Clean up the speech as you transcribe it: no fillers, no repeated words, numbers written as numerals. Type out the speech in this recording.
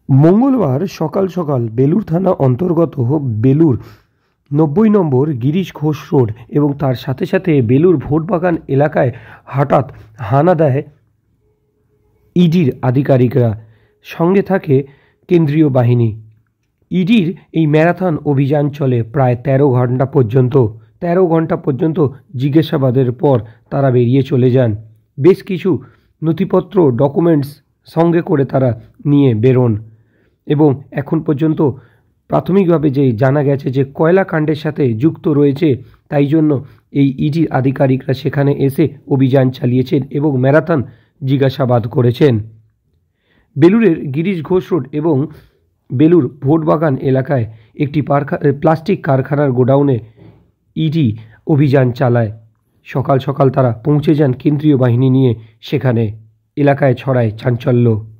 মঙ্গলবার সকাল সকাল বেলুর থানা অন্তর্গত বেলুর ৯০ নম্বর গিরিশ ঘোষ রোড এবং তার সাথে সাথে বেলুর ভোটবাগান এলাকায় হঠাৎ হানা দেয় ইডির আধিকারিকরা। সঙ্গে থাকে কেন্দ্রীয় বাহিনী। ইডির এই ম্যারাথন অভিযান চলে প্রায় ১৩ ঘন্টা পর্যন্ত। ১৩ ঘন্টা পর্যন্ত জিজ্ঞাসাবাদের পর তারা বেরিয়ে চলে যান। বেশ কিছু নথিপত্র ডকুমেন্টস সঙ্গে করে তারা নিয়ে বেরোন এবং এখন পর্যন্ত প্রাথমিকভাবে যে জানা গেছে যে কয়লা কাণ্ডের সাথে যুক্ত রয়েছে, তাই জন্য এই ইডির আধিকারিকরা সেখানে এসে অভিযান চালিয়েছেন এবং ম্যারাথন জিজ্ঞাসাবাদ করেছেন। বেলুরের গিরিশ ঘোষ রোড এবং বেলুর ভোটবাগান এলাকায় একটি প্লাস্টিক কারখানার গোডাউনে ইডি অভিযান চালায়। সকাল সকাল তারা পৌঁছে যান কেন্দ্রীয় বাহিনী নিয়ে। সেখানে এলাকায় ছড়ায় চাঞ্চল্য।